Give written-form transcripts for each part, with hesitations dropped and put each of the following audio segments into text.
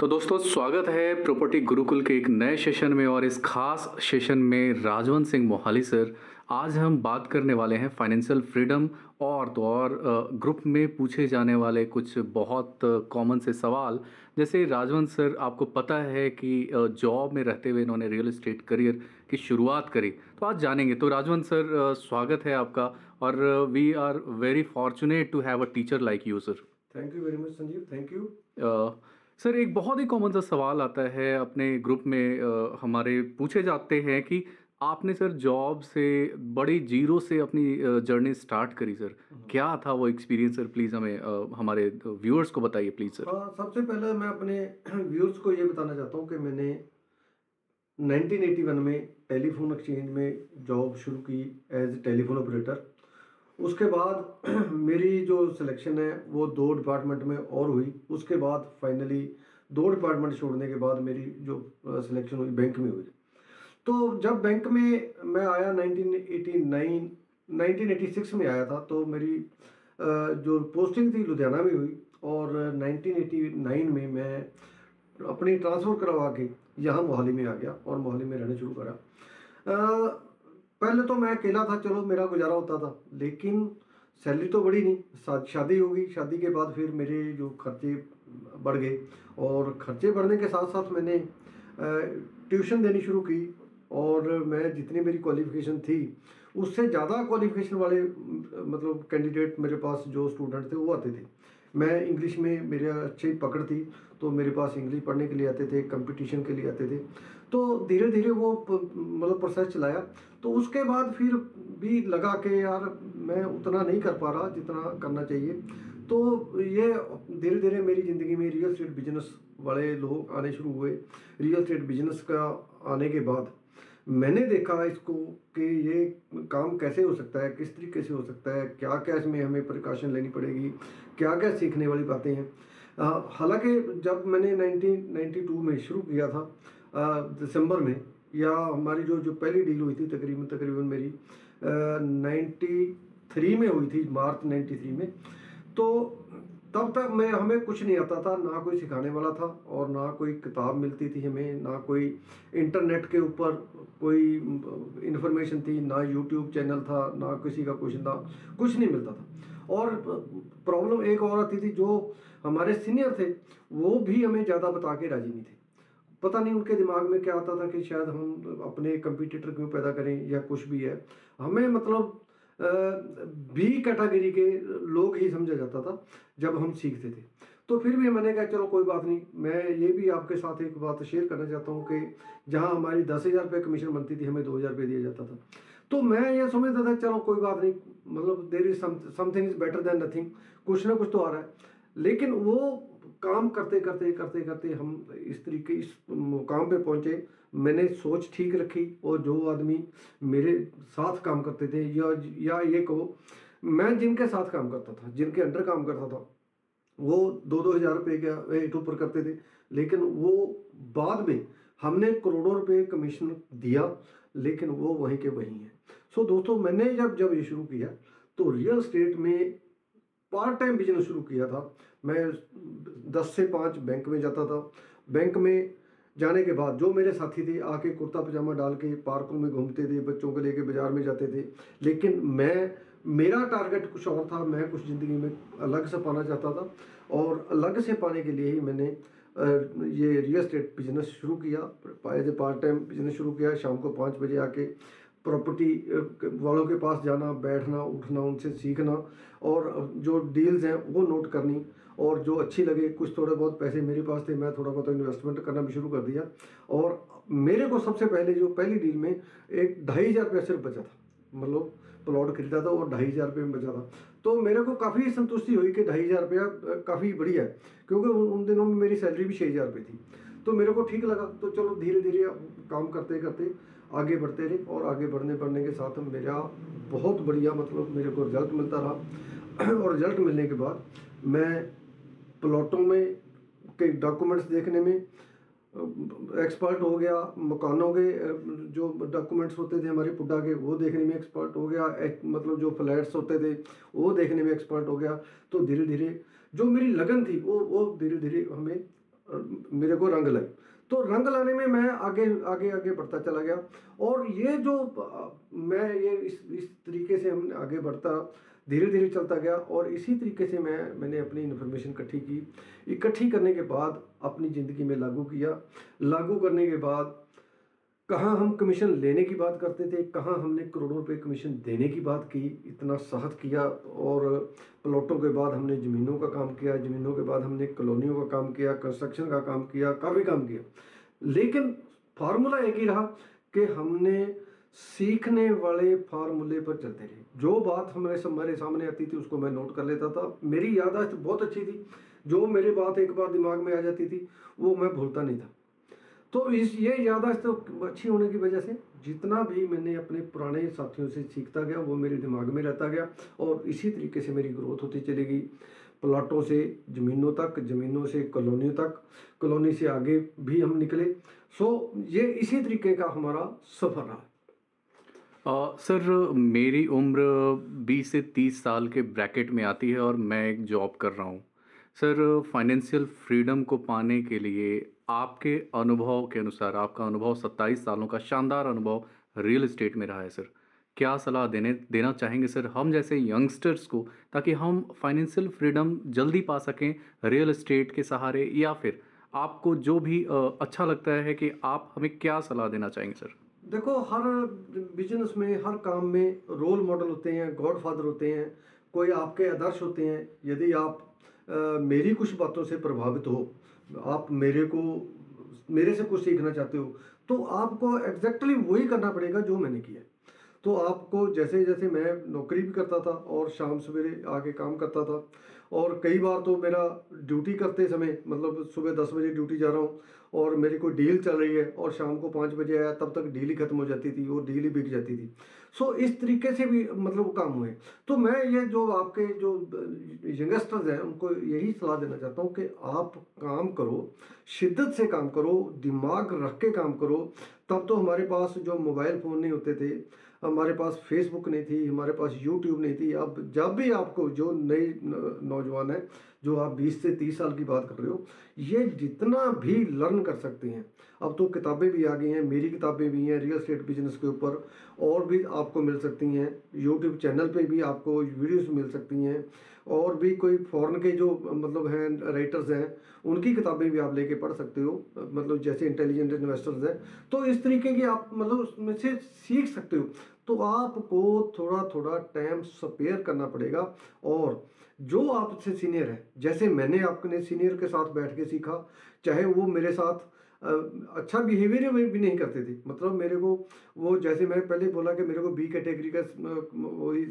तो दोस्तों स्वागत है प्रॉपर्टी गुरुकुल के एक नए सेशन में और इस खास सेशन में राजवंत सिंह मोहाली सर। आज हम बात करने वाले हैं फाइनेंशियल फ्रीडम और तो और ग्रुप में पूछे जाने वाले कुछ बहुत कॉमन से सवाल। जैसे राजवंत सर आपको पता है कि जॉब में रहते हुए इन्होंने रियल एस्टेट करियर की शुरुआत करी, तो आज जानेंगे। तो राजवंत सर स्वागत है आपका और we are very fortunate to have a teacher like you sir. Thank you very much Sanjeev, thank you. Sir एक बहुत ही कॉमन सा सवाल आता है अपने ग्रुप में, हमारे पूछे जाते हैं कि आपने सर जॉब से बड़ी जीरो से अपनी जर्नी स्टार्ट करी सर। क्या था वो एक्सपीरियंस सर? प्लीज़ हमें हमारे व्यूअर्स को बताइए प्लीज़ सर। हाँ, सबसे पहले मैं अपने व्यूअर्स को ये बताना चाहता हूँ कि मैंने 1981 में टेलीफोन एक्सचेंज में जॉब शुरू की एज टेलीफोन ऑपरेटर। उसके बाद मेरी जो सिलेक्शन है वो 2 डिपार्टमेंट में और हुई। उसके बाद फाइनली 2 डिपार्टमेंट छोड़ने के बाद मेरी जो सिलेक्शन हुई बैंक में हुई। तो जब बैंक में मैं आया 1989 1986 में आया था, तो मेरी जो पोस्टिंग थी लुधियाना में हुई और 1989 में मैं अपनी ट्रांसफ़र करवा के यहाँ मोहाली में आ गया और मोहाली में रहना शुरू करा। पहले तो मैं अकेला था, चलो मेरा गुजारा होता था, लेकिन सैलरी तो बढ़ी नहीं। शादी हो गई, शादी के बाद फिर मेरे जो खर्चे बढ़ गए और खर्चे बढ़ने के साथ साथ मैंने ट्यूशन देनी शुरू की और मैं जितनी मेरी क्वालिफ़िकेशन थी उससे ज़्यादा क्वालिफ़िकेशन वाले मतलब कैंडिडेट मेरे पास जो स्टूडेंट थे वो आते थे। मैं इंग्लिश में मेरे अच्छी पकड़ थी, तो मेरे पास इंग्लिश पढ़ने के लिए आते थे, कंपटीशन के लिए आते थे। तो धीरे धीरे वो मतलब प्रोसेस चलाया। तो उसके बाद फिर भी लगा कि यार मैं उतना नहीं कर पा रहा जितना करना चाहिए। तो ये धीरे धीरे मेरी ज़िंदगी में रियल एस्टेट बिजनेस वाले लोग आने शुरू हुए। रियल एस्टेट बिजनेस का आने के बाद मैंने देखा इसको कि ये काम कैसे हो सकता है, किस तरीके से हो सकता है, क्या क्या इसमें हमें प्रिकॉशन लेनी पड़ेगी, क्या क्या सीखने वाली बातें हैं। हालांकि जब मैंने 1992 में शुरू किया था दिसंबर में, या हमारी जो जो पहली डील हुई थी तकरीबन तकरीबन मेरी 93 में हुई थी, मार्च 93 में। तो तब तक मैं हमें कुछ नहीं आता था, ना कोई सिखाने वाला था और ना कोई किताब मिलती थी हमें, ना कोई इंटरनेट के ऊपर कोई इन्फॉर्मेशन थी, ना यूट्यूब चैनल था, ना किसी का क्वेश्चन था, कुछ नहीं मिलता था। और प्रॉब्लम एक और आती थी, जो हमारे सीनियर थे वो भी हमें ज़्यादा बता के राजी नहीं थे। पता नहीं उनके दिमाग में क्या आता था कि शायद हम अपने कंपटीटर क्यों पैदा करें या कुछ भी है। हमें मतलब बी कैटेगरी के लोग ही समझा जाता था जब हम सीखते थे। तो फिर भी मैंने कहा चलो कोई बात नहीं। मैं ये भी आपके साथ एक बात शेयर करना चाहता हूँ कि जहाँ हमारी 10,000 रुपये कमीशन बनती थी, हमें 2,000 रुपये दिया जाता था। तो मैं ये समझता था चलो कोई बात नहीं, मतलब there is something is better than nothing, कुछ ना कुछ तो आ रहा है। लेकिन वो काम करते करते करते करते हम इस तरीके इस मुकाम पे पहुँचे। मैंने सोच ठीक रखी और जो आदमी मेरे साथ काम करते थे, या ये कहो मैं जिनके साथ काम करता था, जिनके अंडर काम करता था, वो 2-2 हज़ार रुपये का रेट ऊपर करते थे। लेकिन वो बाद में हमने करोड़ों रुपए कमीशन दिया, लेकिन वो वहीं के वहीं हैं। सो दोस्तों, मैंने जब जब ये शुरू किया तो रियल स्टेट में पार्ट टाइम बिजनेस शुरू किया था। मैं 10 से 5 बैंक में जाता था। बैंक में जाने के बाद जो मेरे साथी थे आके कुर्ता पजामा डाल के पार्कों में घूमते थे, बच्चों को लेके बाजार में जाते थे। लेकिन मेरा टारगेट कुछ और था, मैं कुछ ज़िंदगी में अलग से पाना चाहता था और अलग से पाने के लिए ही मैंने ये रियल एस्टेट बिजनेस शुरू किया। As a part time business शुरू किया। शाम को 5 बजे आके प्रॉपर्टी वालों के पास जाना, बैठना, उठना, उनसे सीखना और जो डील्स हैं वो नोट करनी, और जो अच्छी लगे, कुछ थोड़े बहुत पैसे मेरे पास थे, मैं थोड़ा बहुत इन्वेस्टमेंट करना भी शुरू कर दिया। और मेरे को सबसे पहले जो पहली डील में एक 2,500 रुपया सिर्फ बचा था, मतलब प्लॉट खरीदा था और 2,500 रुपये में बचा था। तो मेरे को काफ़ी संतुष्टि हुई कि 2,500 रुपया काफ़ी बढ़िया है, क्योंकि उन दिनों में मेरी सैलरी भी 6,000 रुपये थी। तो मेरे को ठीक लगा। तो चलो धीरे धीरे काम करते करते आगे बढ़ते रहे और आगे बढ़ने के साथ मेरा बहुत बढ़िया मतलब मेरे को रिजल्ट मिलता रहा। और रिजल्ट मिलने के बाद मैं प्लॉटों में के डॉक्यूमेंट्स देखने में एक्सपर्ट हो गया, मकानों के जो डॉक्यूमेंट्स होते थे हमारे पुड्डा के वो देखने में एक्सपर्ट हो गया, मतलब जो फ्लैट्स होते थे वो देखने में एक्सपर्ट हो गया। तो धीरे धीरे जो मेरी लगन थी वो धीरे धीरे हमें मेरे को रंग लाई। तो रंग लाने में मैं आगे आगे आगे बढ़ता चला गया, और ये जो मैं ये इस तरीके से हम आगे बढ़ता धीरे धीरे चलता गया, और इसी तरीके से मैंने अपनी इन्फॉर्मेशन इकट्ठी करने के बाद अपनी ज़िंदगी में लागू किया। लागू करने के बाद कहाँ हम कमीशन लेने की बात करते थे, कहाँ हमने करोड़ों रुपए कमीशन देने की बात की, इतना साहस किया। और प्लॉटों के बाद हमने ज़मीनों का काम किया, ज़मीनों के बाद हमने कॉलोनियों का काम किया, कंस्ट्रक्शन का काम किया, काफ़ी काम किया। लेकिन फार्मूला एक ही रहा कि हमने सीखने वाले फार्मूले पर चलते रहे। जो बात हमारे सामने आती थी उसको मैं नोट कर लेता था। मेरी याददाश्त बहुत अच्छी थी, जो मेरी बात एक बार दिमाग में आ जाती थी वो मैं भूलता नहीं था। तो ये याददाश्त तो अच्छी होने की वजह से जितना भी मैंने अपने पुराने साथियों से सीखता गया वो मेरे दिमाग में रहता गया, और इसी तरीके से मेरी ग्रोथ होती चली गई। प्लाटों से ज़मीनों तक, ज़मीनों से कॉलोनियों तक, कॉलोनी से आगे भी हम निकले। सो ये इसी तरीके का हमारा सफ़र रहा। सर, मेरी उम्र 20 से 30 साल के ब्रैकेट में आती है और मैं एक जॉब कर रहा हूँ। सर, फाइनेंशियल फ्रीडम को पाने के लिए आपके अनुभव के अनुसार, आपका अनुभव 27 सालों का शानदार अनुभव रियल एस्टेट में रहा है सर। क्या सलाह देना चाहेंगे सर हम जैसे यंगस्टर्स को, ताकि हम फाइनेंशियल फ्रीडम जल्दी पा सकें रियल एस्टेट के सहारे, या फिर आपको जो भी अच्छा लगता है कि आप हमें क्या सलाह देना चाहेंगे सर? देखो, हर बिजनेस में, हर काम में रोल मॉडल होते हैं, गॉड फादर होते हैं, कोई आपके आदर्श होते हैं। यदि आप मेरी कुछ बातों से प्रभावित हो, आप मेरे से कुछ सीखना चाहते हो, तो आपको एग्जैक्टली वही करना पड़ेगा जो मैंने किया। तो आपको जैसे जैसे मैं नौकरी भी करता था और शाम सवेरे आके काम करता था, और कई बार तो मेरा ड्यूटी करते समय, मतलब सुबह 10 बजे ड्यूटी जा रहा हूँ और मेरी कोई डील चल रही है और शाम को 5 बजे आया, तब तक डील ही खत्म हो जाती थी, वो डील ही बिक जाती थी। सो इस तरीके से भी मतलब काम हुए। तो मैं ये जो आपके जो यंगस्टर्स हैं उनको यही सलाह देना चाहता हूँ कि आप काम करो, शिद्दत से काम करो, दिमाग रख के काम करो। तब तो हमारे पास जो मोबाइल फ़ोन नहीं होते थे, हमारे पास फेसबुक नहीं थी, हमारे पास यूट्यूब नहीं थी। अब जब भी आपको जो नए नौजवान है, जो आप 20 से 30 साल की बात कर रहे हो, ये जितना भी लर्न कर सकते हैं। अब तो किताबें भी आ गई हैं, मेरी किताबें भी हैं रियल एस्टेट बिजनेस के ऊपर, और भी आपको मिल सकती हैं। यूट्यूब चैनल पे भी आपको वीडियोस मिल सकती हैं, और भी कोई फॉरेन के जो मतलब हैं राइटर्स हैं, उनकी किताबें भी आप लेके पढ़ सकते हो, मतलब जैसे इंटेलिजेंट इन्वेस्टर्स हैं। तो इस तरीके की आप मतलब उसमें से सीख सकते हो। तो आपको थोड़ा थोड़ा टाइम स्पेयर करना पड़ेगा, और जो आपसे सीनियर है, जैसे मैंने अपने सीनियर के साथ बैठ के सीखा, चाहे वो मेरे साथ अच्छा बिहेवियर भी नहीं करते थे। मतलब मेरे को वो, जैसे मैं पहले बोला कि मेरे को बी कैटेगरी का वही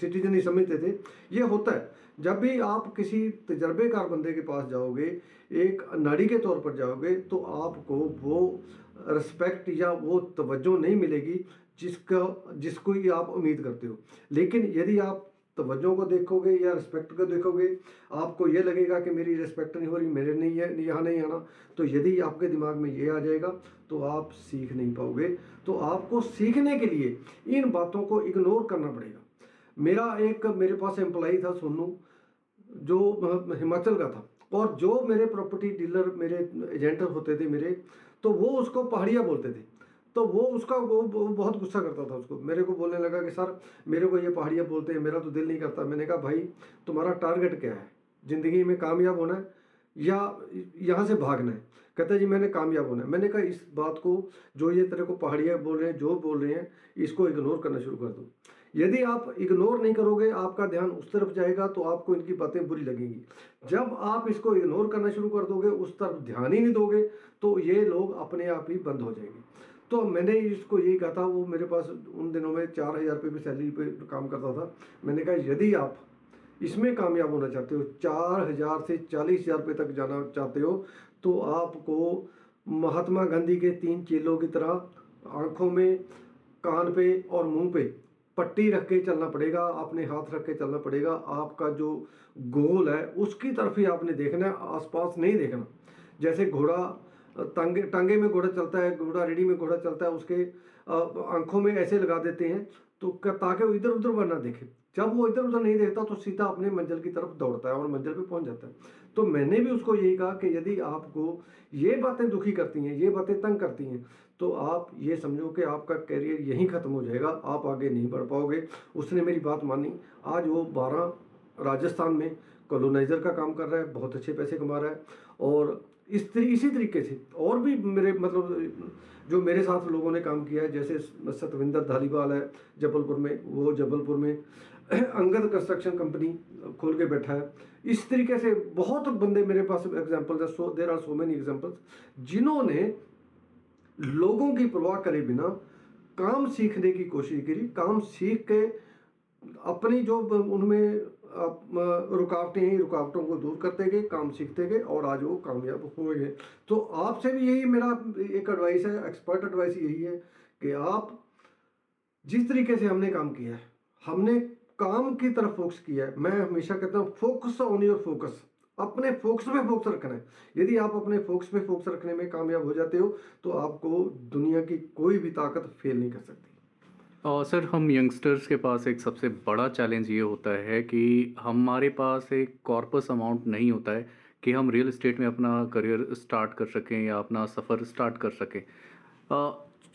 सिटीजन ही समझते थे। ये होता है जब भी आप किसी तजर्बेकार बंदे के पास जाओगे, एक नाड़ी के तौर पर जाओगे, तो आपको वो रिस्पेक्ट या वो तवज्जो नहीं मिलेगी जिसको ही आप उम्मीद करते हो। लेकिन यदि आप तवज्जो को देखोगे या रिस्पेक्ट को देखोगे, आपको ये लगेगा कि मेरी रिस्पेक्ट नहीं हो रही, मेरे नहीं है, यहाँ नहीं आना। तो यदि आपके दिमाग में ये आ जाएगा तो आप सीख नहीं पाओगे। तो आपको सीखने के लिए इन बातों को इग्नोर करना पड़ेगा। मेरे पास एम्प्लॉई था सोनू, जो हिमाचल का था, और जो मेरे प्रॉपर्टी डीलर, मेरे एजेंट होते थे मेरे, तो वो उसको पहाड़िया बोलते थे। तो वो बहुत गुस्सा करता था उसको। मेरे को बोलने लगा कि सर, मेरे को ये पहाड़िया बोलते हैं, मेरा तो दिल नहीं करता। मैंने कहा भाई, तुम्हारा टारगेट क्या है? ज़िंदगी में कामयाब होना है या यहाँ से भागना है? कहता जी मैंने कामयाब होना है। मैंने कहा इस बात को, जो ये तेरे को पहाड़िया बोल रहे हैं, जो बोल रहे हैं, इसको इग्नोर करना शुरू कर दो। यदि आप इग्नोर नहीं करोगे, आपका ध्यान उस तरफ जाएगा, तो आपको इनकी बातें बुरी लगेंगी। जब आप इसको इग्नोर करना शुरू कर दोगे, उस तरफ ध्यान ही नहीं दोगे, तो ये लोग अपने आप ही बंद हो जाएंगे। तो मैंने इसको यही कहा था। वो मेरे पास उन दिनों में 4000 रुपये की सैलरी पे काम करता था। मैंने कहा यदि आप इसमें कामयाब होना चाहते हो, 4000 से 40,000 रुपये तक जाना चाहते हो, तो आपको महात्मा गांधी के 3 चेलों की तरह आँखों में, कान पे और मुंह पे पट्टी रख के चलना पड़ेगा, अपने हाथ रख के चलना पड़ेगा। आपका जो गोल है उसकी तरफ ही आपने देखना है, आसपास नहीं देखना। जैसे घोड़ा टांगे में घोड़ा चलता है, घोड़ा रेडी में घोड़ा चलता है, उसके आंखों में ऐसे लगा देते हैं तो ताकि वो इधर उधर वरना देखे। जब वो इधर उधर नहीं देखता तो सीधा अपने मंजिल की तरफ दौड़ता है और मंजिल पे पहुंच जाता है। तो मैंने भी उसको यही कहा कि यदि आपको ये बातें दुखी करती हैं, ये बातें तंग करती हैं, तो आप ये समझो कि आपका करियर यहीं ख़त्म हो जाएगा, आप आगे नहीं बढ़ पाओगे। उसने मेरी बात मानी। आज वो 12 राजस्थान में कॉलोनाइज़र का काम कर रहा है, बहुत अच्छे पैसे कमा रहा है। और इसी तरीके से और भी मेरे मतलब जो मेरे साथ लोगों ने काम किया है, जैसे सतविंदर धालीवाल है जबलपुर में, वो जबलपुर में अंगद कंस्ट्रक्शन कंपनी खोल के बैठा है। इस तरीके से बहुत बंदे मेरे पास एग्जांपल्स है, so there are so many examples जिन्होंने लोगों की परवाह करे बिना काम सीखने की कोशिश करी, काम सीख के अपनी जो उनमें रुकावटें हैं, रुकावटों को दूर करते गए, काम सीखते गए और आज वो कामयाब हुए हैं। तो आपसे भी यही मेरा एक एडवाइस है, एक्सपर्ट एडवाइस यही है कि आप जिस तरीके से हमने काम किया है, हमने काम की तरफ फोकस किया है। मैं हमेशा कहता हूँ फोकस ऑन योर फोकस, अपने फोकस पे फोकस रखना है। यदि आप अपने फोकस पे फोकस रखने में कामयाब हो जाते हो तो आपको दुनिया की कोई भी ताकत फेल नहीं कर सकती। और सर हम यंगस्टर्स के पास एक सबसे बड़ा चैलेंज ये होता है कि हमारे पास एक कॉर्पस अमाउंट नहीं होता है कि हम रियल एस्टेट में अपना करियर स्टार्ट कर सकें या अपना सफ़र स्टार्ट कर सकें।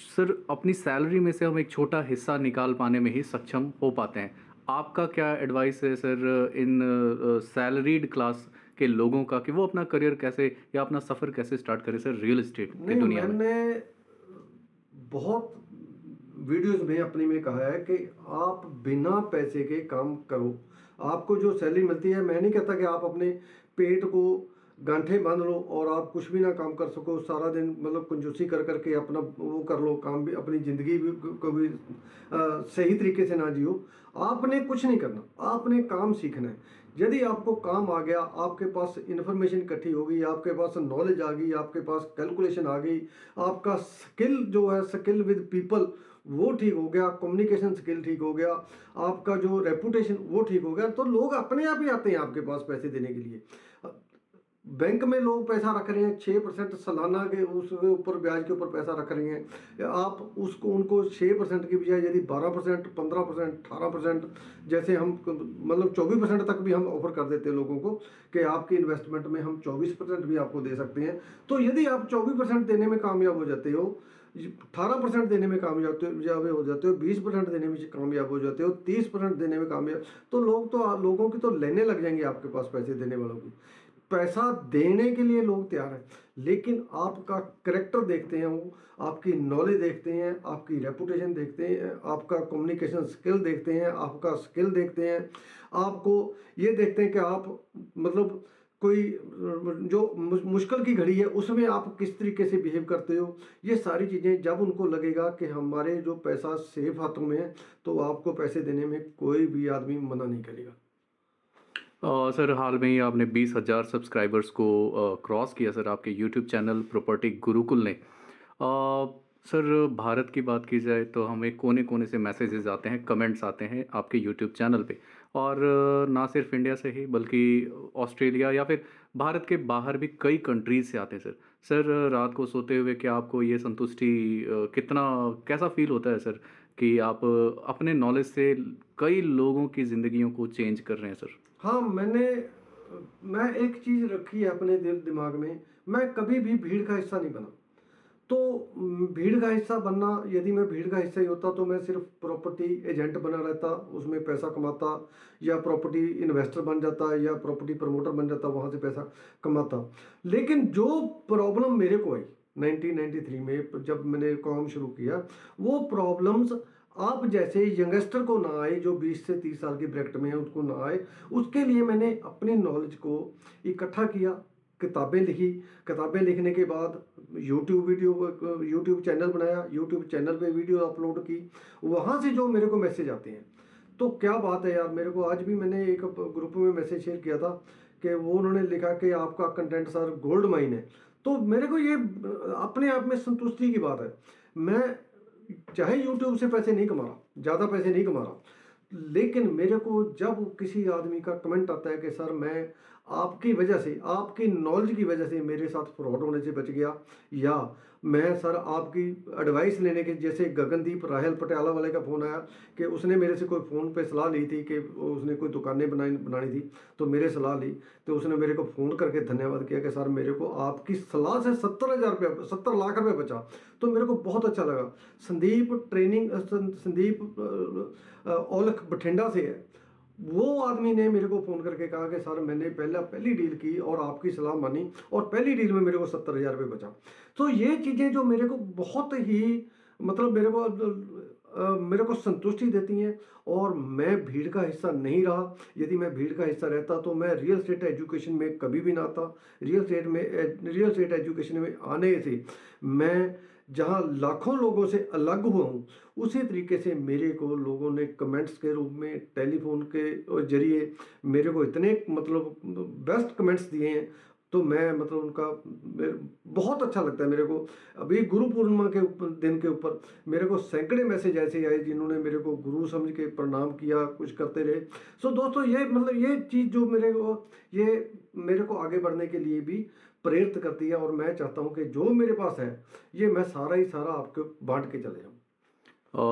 सर अपनी सैलरी में से हम एक छोटा हिस्सा निकाल पाने में ही सक्षम हो पाते हैं। आपका क्या एडवाइस है सर इन सैलरीड क्लास के लोगों का कि वो अपना करियर कैसे या अपना सफ़र कैसे स्टार्ट करें सर रियल एस्टेट की नहीं, दुनिया में? मैंने बहुत वीडियोस में अपनी में कहा है कि आप बिना पैसे के काम करो। आपको जो सैलरी मिलती है, मैं नहीं कहता कि आप अपने पेट को गांठे बांध लो और आप कुछ भी ना काम कर सको, सारा दिन मतलब कंजूसी कर करके अपना वो कर लो, काम भी अपनी ज़िंदगी भी कभी सही तरीके से ना जियो। आपने कुछ नहीं करना, आपने काम सीखना है। यदि आपको काम आ गया, आपके पास इन्फॉर्मेशन इकट्ठी हो गई, आपके पास नॉलेज आ गई, आपके पास कैलकुलेशन आ गई, आपका स्किल जो है, स्किल विद पीपल वो ठीक हो गया, कम्युनिकेशन स्किल ठीक हो गया, आपका जो रेपुटेशन वो ठीक हो गया, तो लोग अपने आप ही आते हैं आपके पास पैसे देने के लिए। बैंक में लोग पैसा रख रहे हैं 6% सालाना के उसके ऊपर ब्याज के ऊपर पैसा रख रहे हैं। आप उसको उनको 6% की बजाय यदि 12%, 15%, 18% जैसे हम मतलब 24% तक भी हम ऑफर कर देते हैं लोगों को कि आपकी इन्वेस्टमेंट में हम 24% भी आपको दे सकते हैं। तो यदि आप 24% देने में कामयाब हो जाते हो, 18% देने में कामयाब हो जाते हो, 20% देने में कामयाब हो जाते हो, 30% देने में कामयाब, तो लोगों की तो लेने लग जाएंगे आपके पास पैसे देने वालों की। पैसा देने के लिए लोग तैयार हैं, लेकिन आपका करेक्टर देखते हैं, वो आपकी नॉलेज देखते हैं, आपकी रेपुटेशन देखते हैं, आपका कम्युनिकेशन स्किल देखते हैं, आपका स्किल देखते हैं, आपको ये देखते हैं कि आप मतलब कोई जो मुश्किल की घड़ी है उसमें आप किस तरीके से बिहेव करते हो। ये सारी चीज़ें जब उनको लगेगा कि हमारे जो पैसा सेफ हाथों में है, तो आपको पैसे देने में कोई भी आदमी मना नहीं करेगा। सर हाल में ही आपने 20,000 सब्सक्राइबर्स को क्रॉस किया सर आपके यूट्यूब चैनल प्रॉपर्टी गुरुकुल ने। सर भारत की बात की जाए तो हमें कोने कोने से मैसेजेस आते हैं, कमेंट्स आते हैं आपके यूट्यूब चैनल पे। और ना सिर्फ इंडिया से ही बल्कि ऑस्ट्रेलिया या फिर भारत के बाहर भी कई कंट्रीज से आते हैं सर। सर रात को सोते हुए क्या आपको ये संतुष्टि कितना कैसा फील होता है सर कि आप अपने नॉलेज से कई लोगों की ज़िंदगियों को चेंज कर रहे हैं सर? हाँ, मैं एक चीज़ रखी है अपने दिमाग में, मैं कभी भी भीड़ का हिस्सा नहीं बना। तो भीड़ का हिस्सा बनना, यदि मैं भीड़ का हिस्सा ही होता तो मैं सिर्फ प्रॉपर्टी एजेंट बना रहता, उसमें पैसा कमाता, या प्रॉपर्टी इन्वेस्टर बन जाता, या प्रॉपर्टी प्रमोटर बन जाता, वहाँ से पैसा कमाता। लेकिन जो प्रॉब्लम मेरे को आई 1993 में जब मैंने काम शुरू किया, वो प्रॉब्लम्स आप जैसे यंगस्टर को ना आए, जो 20 से 30 साल के ब्रैकेट में है उनको ना आए, उसके लिए मैंने अपनी नॉलेज को इकट्ठा किया, किताबें लिखी। किताबें लिखने के बाद यूट्यूब चैनल बनाया, यूट्यूब चैनल पे वीडियो अपलोड की, वहाँ से जो मेरे को मैसेज आते हैं, तो क्या बात है यार। मेरे को आज भी मैंने एक ग्रुप में मैसेज शेयर किया था कि वो उन्होंने लिखा कि आपका कंटेंट सर गोल्ड माइन है। तो मेरे को ये अपने आप में संतुष्टि की बात है। मैं चाहे यूट्यूब से पैसे नहीं कमा रहा, ज़्यादा पैसे नहीं कमा रहा, लेकिन मेरे को जब किसी आदमी का कमेंट आता है कि सर मैं आपकी वजह से, आपकी नॉलेज की वजह से मेरे साथ फ्रॉड होने से बच गया, या मैं सर आपकी एडवाइस लेने के, जैसे गगनदीप राहल पटियाला वाले का फ़ोन आया कि उसने मेरे से कोई फ़ोन पे सलाह ली थी कि उसने कोई दुकानें बनानी थी, तो मेरे सलाह ली, तो उसने मेरे को फ़ोन करके धन्यवाद किया कि सर मेरे को आपकी सलाह से 70,000 रुपया 70 लाख रुपये बचा। तो मेरे को बहुत अच्छा लगा। संदीप औलख बठिंडा से है, वो आदमी ने मेरे को फ़ोन करके कहा कि सर मैंने पहली डील की और आपकी सलाह मानी और पहली डील में मेरे को 70,000 रुपये बचा। तो ये चीज़ें जो मेरे को बहुत ही मतलब मेरे को संतुष्टि देती हैं, और मैं भीड़ का हिस्सा नहीं रहा। यदि मैं भीड़ का हिस्सा रहता तो मैं रियल एस्टेट एजुकेशन में कभी भी ना आता। रियल एस्टेट एजुकेशन में आने से मैं जहाँ लाखों लोगों से अलग हुआ हूँ, उसी तरीके से मेरे को लोगों ने कमेंट्स के रूप में, टेलीफोन के जरिए मेरे को इतने मतलब बेस्ट कमेंट्स दिए हैं। तो मैं मतलब बहुत अच्छा लगता है मेरे को। अभी गुरु पूर्णिमा के दिन के ऊपर मेरे को सैकड़े मैसेज ऐसे आए जिन्होंने मेरे को गुरु समझ के प्रणाम किया, कुछ करते रहे। सो दोस्तों, ये मतलब ये चीज़ जो मेरे को आगे बढ़ने के लिए भी प्रेरित करती है, और मैं चाहता हूँ कि जो मेरे पास है ये मैं सारा ही सारा आपको बांट के चले जाऊँ।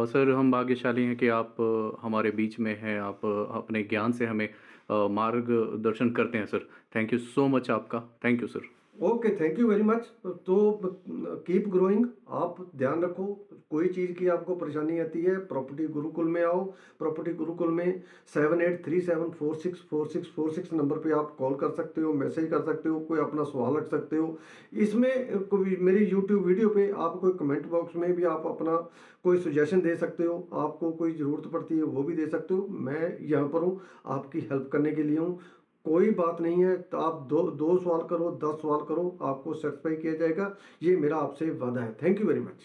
सर हम भाग्यशाली हैं कि आप हमारे बीच में हैं, आप अपने ज्ञान से हमें मार्गदर्शन करते हैं सर। थैंक यू सो मच आपका। Thank you sir. Okay, thank you very much. तो कीप ग्रोइंग, आप ध्यान रखो। कोई चीज़ की आपको परेशानी आती है, प्रॉपर्टी गुरुकुल में आओ। प्रॉपर्टी गुरुकुल में 7837464646 नंबर पे आप कॉल कर सकते हो, मैसेज कर सकते हो, कोई अपना सवाल रख सकते हो। इसमें कोई मेरी यूट्यूब वीडियो पे आप कोई कमेंट बॉक्स में भी आप अपना कोई सुजेशन दे सकते हो। आपको कोई ज़रूरत पड़ती है वो भी दे सकते हो। मैं यहाँ पर हूँ, आपकी हेल्प करने के लिए हूँ। कोई बात नहीं है, तो आप दो सवाल करो, 10 सवाल करो, आपको सेटिस्फाई किया जाएगा। ये मेरा आपसे वादा है। Thank you very much.